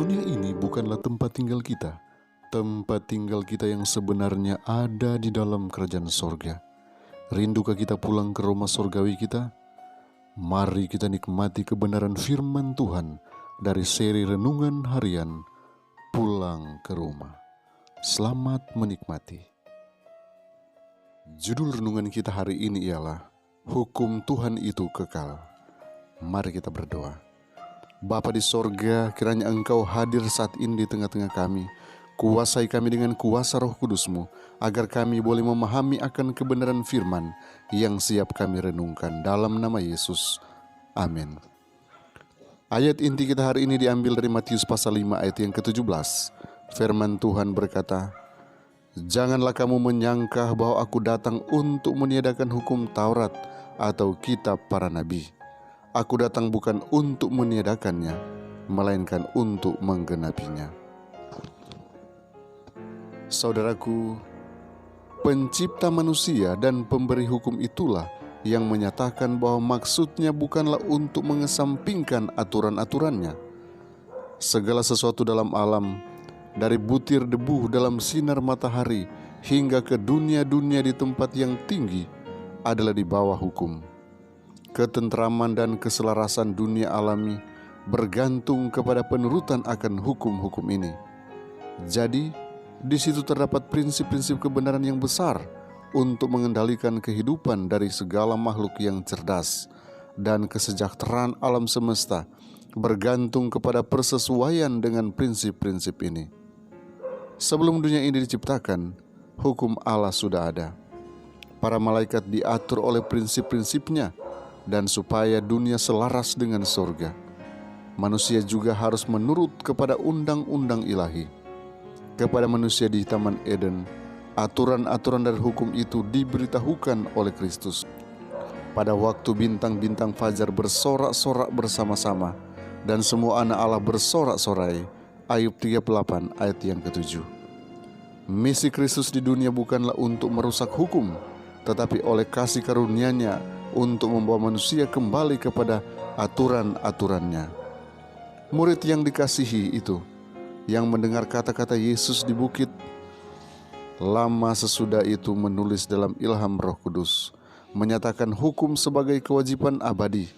Dunia ini bukanlah tempat tinggal kita. Tempat tinggal kita yang sebenarnya ada di dalam kerajaan sorga. Rindukah kita pulang ke rumah sorgawi kita? Mari kita nikmati kebenaran firman Tuhan dari seri Renungan Harian Pulang ke Rumah. Selamat menikmati. Judul renungan kita hari ini ialah Hukum Tuhan itu kekal. Mari kita berdoa. Bapa di sorga, kiranya Engkau hadir saat ini di tengah-tengah kami. Kuasai kami dengan kuasa Roh Kudus-Mu, agar kami boleh memahami akan kebenaran firman yang siap kami renungkan dalam nama Yesus. Amin. Ayat inti kita hari ini diambil dari Matius pasal 5 ayat yang ke-17. Firman Tuhan berkata, "Janganlah kamu menyangka bahwa aku datang untuk meniadakan hukum Taurat atau kitab para nabi. Aku datang bukan untuk meniadakannya, melainkan untuk menggenapinya." Saudaraku, pencipta manusia dan pemberi hukum itulah yang menyatakan bahwa maksudnya bukanlah untuk mengesampingkan aturan-aturannya. Segala sesuatu dalam alam, dari butir debu dalam sinar matahari hingga ke dunia-dunia di tempat yang tinggi, adalah di bawah hukum. Ketentraman dan keselarasan dunia alami bergantung kepada penurutan akan hukum-hukum ini. Jadi, di situ terdapat prinsip-prinsip kebenaran yang besar untuk mengendalikan kehidupan dari segala makhluk yang cerdas, dan kesejahteraan alam semesta bergantung kepada persesuaian dengan prinsip-prinsip ini. Sebelum dunia ini diciptakan, hukum Allah sudah ada. Para malaikat diatur oleh prinsip-prinsipnya, dan supaya dunia selaras dengan sorga, manusia juga harus menurut kepada undang-undang ilahi. Kepada manusia di Taman Eden, aturan-aturan dari hukum itu diberitahukan oleh Kristus. Pada waktu bintang-bintang fajar bersorak-sorak bersama-sama, dan semua anak Allah bersorak-sorai. Ayub 38 ayat yang ke-7. Misi Kristus di dunia bukanlah untuk merusak hukum, tetapi oleh kasih karunia-Nya untuk membawa manusia kembali kepada aturan-aturannya. Murid yang dikasihi itu, yang mendengar kata-kata Yesus di bukit, lama sesudah itu menulis dalam ilham Roh Kudus, menyatakan hukum sebagai kewajiban abadi.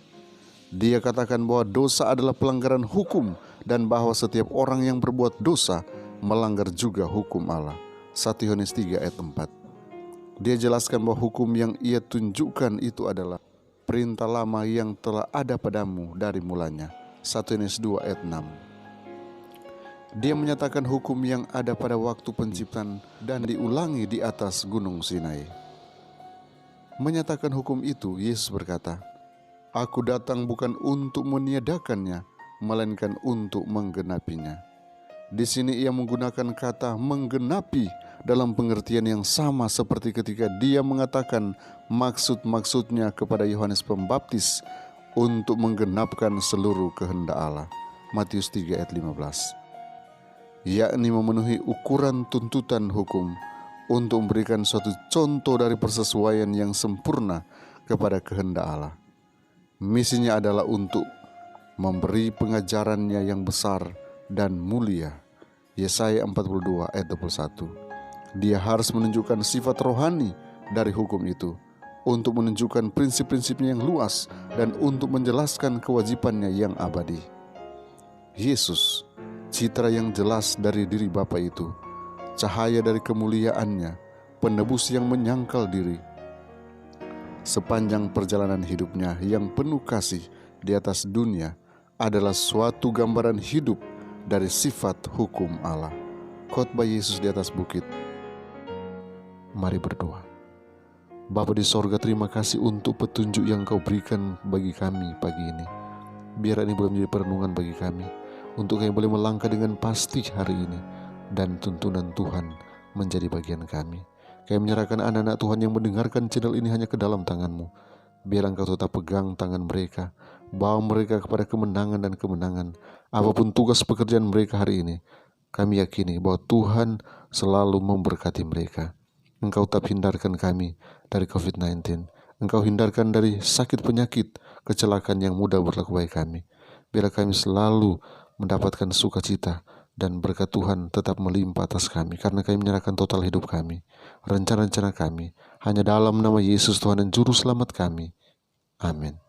Dia katakan bahwa dosa adalah pelanggaran hukum, dan bahwa setiap orang yang berbuat dosa melanggar juga hukum Allah. 1 Yohanes 3 ayat 4. Dia jelaskan bahwa hukum yang ia tunjukkan itu adalah perintah lama yang telah ada padamu dari mulanya. 1 Yohanes 2 ayat 6. Dia menyatakan hukum yang ada pada waktu penciptaan dan diulangi di atas gunung Sinai. Menyatakan hukum itu, Yesus berkata, "Aku datang bukan untuk meniadakannya, melainkan untuk menggenapinya." Di sini ia menggunakan kata menggenapi dalam pengertian yang sama seperti ketika dia mengatakan maksud-maksudnya kepada Yohanes Pembaptis untuk menggenapkan seluruh kehendak Allah. Matius 3 ayat 15. Yakni memenuhi ukuran tuntutan hukum untuk memberikan suatu contoh dari persesuaian yang sempurna kepada kehendak Allah. Misinya adalah untuk memberi pengajarannya yang besar dan mulia. Yesaya 42 ayat 21. Dia harus menunjukkan sifat rohani dari hukum itu, untuk menunjukkan prinsip-prinsipnya yang luas, dan untuk menjelaskan kewajibannya yang abadi. Yesus, citra yang jelas dari diri Bapa itu, cahaya dari kemuliaannya, penebus yang menyangkal diri. Sepanjang perjalanan hidupnya yang penuh kasih di atas dunia adalah suatu gambaran hidup dari sifat hukum Allah. Khotbah Yesus di atas bukit. Mari berdoa. Bapa di sorga, terima kasih untuk petunjuk yang Kau berikan bagi kami pagi ini. Biar ini boleh menjadi perenungan bagi kami, untuk kami boleh melangkah dengan pasti hari ini, dan tuntunan Tuhan menjadi bagian kami. Kami menyerahkan anak-anak Tuhan yang mendengarkan channel ini hanya ke dalam tangan-Mu. Biar Engkau tetap pegang tangan mereka, bawa mereka kepada kemenangan dan kemenangan. Apapun tugas pekerjaan mereka hari ini, kami yakini bahwa Tuhan selalu memberkati mereka. Engkau tetap hindarkan kami dari COVID-19. Engkau hindarkan dari sakit penyakit, kecelakaan yang mudah berlaku bagi kami. Biarlah kami selalu mendapatkan sukacita, dan berkat Tuhan tetap melimpah atas kami, karena kami menyerahkan total hidup kami, rencana-rencana kami, hanya dalam nama Yesus Tuhan dan Juru Selamat kami. Amin.